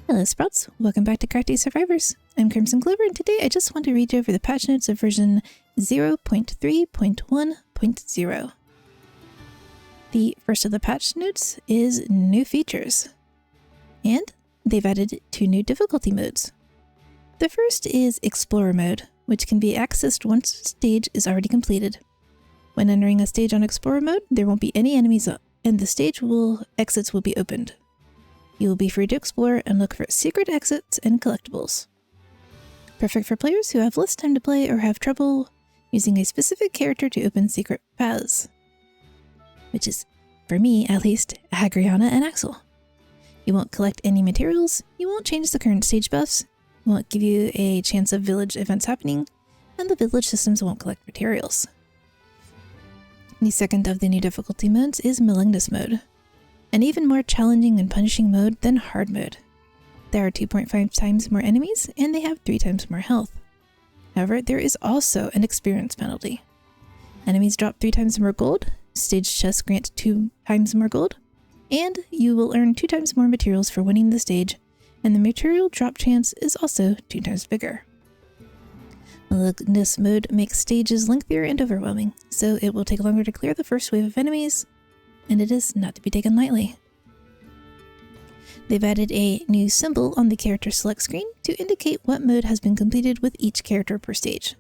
Hello Sprouts, welcome back to Crafty Survivors. I'm Crimson Clover and today I just want to read you over the patch notes of version 0.3.1.0. The first of the patch notes is new features, and they've added 2 new difficulty modes. The first is Explorer mode, which can be accessed once a stage is already completed. When entering a stage on Explorer mode, there won't be any enemies and the exits will be opened. You will be free to explore and look for secret exits and collectibles. Perfect for players who have less time to play or have trouble using a specific character to open secret paths. Which is, for me at least, Agriana and Axel. You won't collect any materials, you won't change the current stage buffs, won't give you a chance of village events happening, and the village systems won't collect materials. The second of the new difficulty modes is Malignus mode. An even more challenging and punishing mode than hard mode. There are 2.5 times more enemies, and they have 3 times more health. However, there is also an experience penalty. Enemies drop 3 times more gold, stage chests grant 2 times more gold, and you will earn 2 times more materials for winning the stage, and the material drop chance is also 2 times bigger. Malignus mode makes stages lengthier and overwhelming, so it will take longer to clear the first wave of enemies, and it is not to be taken lightly. They've added a new symbol on the character select screen to indicate what mode has been completed with each character per stage.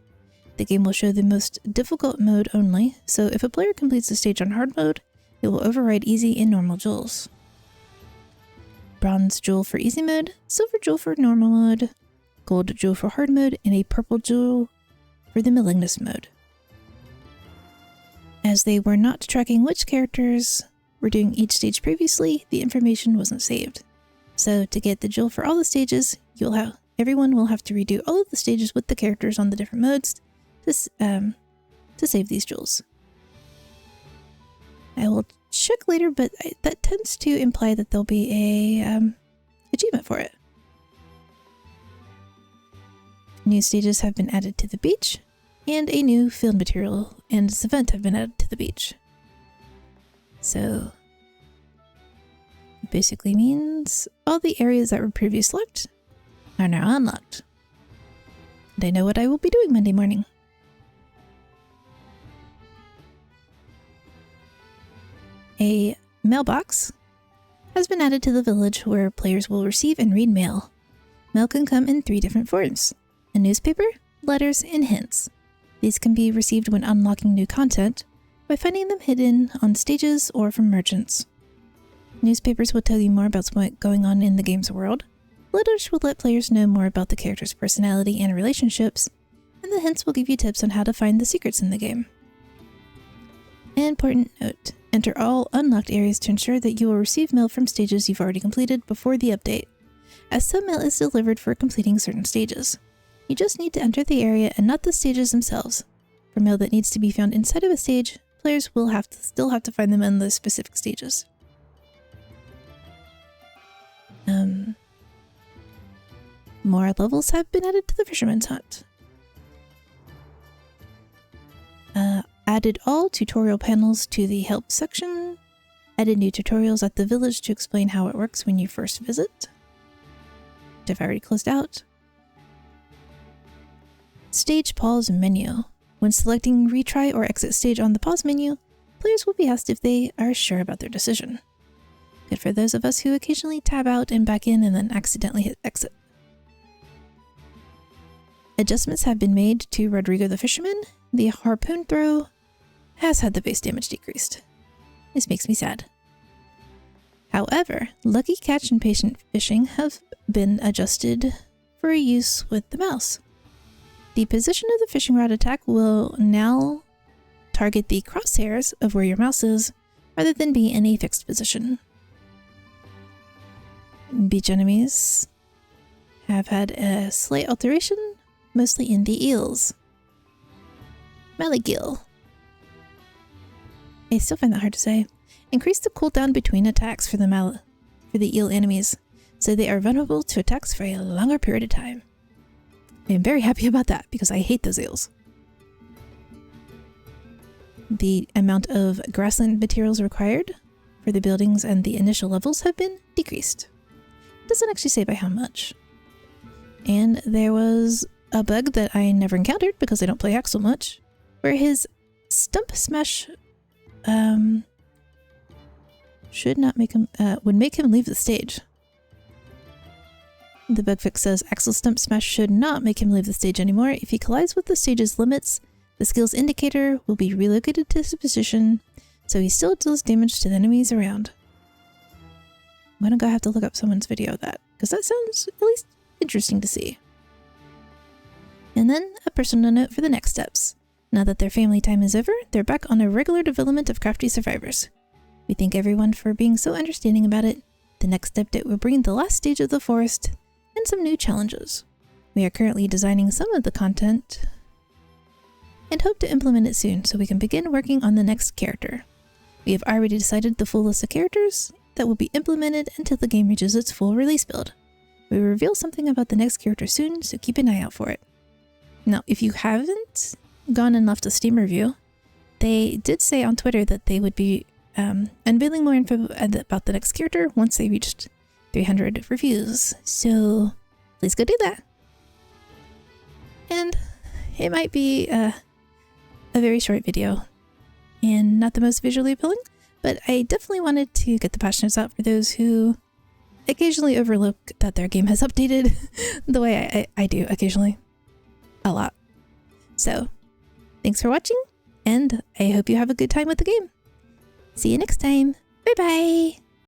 The game will show the most difficult mode only, so if a player completes the stage on hard mode, it will override easy and normal jewels. Bronze jewel for easy mode, silver jewel for normal mode, gold jewel for hard mode, and a purple jewel for the Malignus mode. As they were not tracking which characters were doing each stage previously, the information wasn't saved. So to get the jewel for all the stages, everyone will have to redo all of the stages with the characters on the different modes to save these jewels. I will check later, but that tends to imply that there'll be a achievement for it. New stages have been added to the beach, and a new field material and event have been added to the beach. So it basically means all the areas that were previously locked are now unlocked. And I know what I will be doing Monday morning. A mailbox has been added to the village where players will receive and read mail. Mail can come in 3 different forms: a newspaper, letters, and hints. These can be received when unlocking new content by finding them hidden on stages or from merchants. Newspapers will tell you more about what's going on in the game's world. Letters will let players know more about the character's personality and relationships, and the hints will give you tips on how to find the secrets in the game. An important note: enter all unlocked areas to ensure that you will receive mail from stages you've already completed before the update, as some mail is delivered for completing certain stages. You just need to enter the area and not the stages themselves. For mail that needs to be found inside of a stage, players will still have to find them in those specific stages. More levels have been added to the Fisherman's Hut. Added all tutorial panels to the help section. Added new tutorials at the village to explain how it works when you first visit, which I've already closed out. Stage pause menu. When selecting retry or exit stage on the pause menu, players will be asked if they are sure about their decision. Good for those of us who occasionally tab out and back in and then accidentally hit exit. Adjustments have been made to Rodrigo the Fisherman. The harpoon throw has had the base damage decreased. This makes me sad. However, Lucky Catch and Patient Fishing have been adjusted for use with the mouse. The position of the fishing rod attack will now target the crosshairs of where your mouse is, rather than be in a fixed position. Beach enemies have had a slight alteration, mostly in the eels. Maligill. I still find that hard to say. Increase the cooldown between attacks for the eel enemies, so they are vulnerable to attacks for a longer period of time. I am very happy about that, because I hate those eels. The amount of grassland materials required for the buildings and the initial levels have been decreased. doesn't actually say by how much. And there was a bug that I never encountered because I don't play Axel much, where his stump smash should not make him would make him leave the stage. The bug fix says Axel's stump smash should not make him leave the stage anymore. If he collides with the stage's limits, the skill's indicator will be relocated to his position, so he still deals damage to the enemies around. I'm gonna go have to look up someone's video of that, because that sounds at least interesting to see. And then a personal note for the next steps. Now that their family time is over, they're back on a regular development of Crafty Survivors. We thank everyone for being so understanding about it. The next update will bring the last stage of the forest and some new challenges. We are currently designing some of the content and hope to implement it soon so we can begin working on the next character. We have already decided the full list of characters that will be implemented until the game reaches its full release build. We will reveal something about the next character soon, so keep an eye out for it. Now, if you haven't gone and left a Steam review, they did say on Twitter that they would be unveiling more info about the next character once they reached 300 reviews, so please go do that. And it might be a very short video and not the most visually appealing, but I definitely wanted to get the patch notes out for those who occasionally overlook that their game has updated the way I do occasionally. A lot. So, thanks for watching, and I hope you have a good time with the game. See you next time. Bye bye!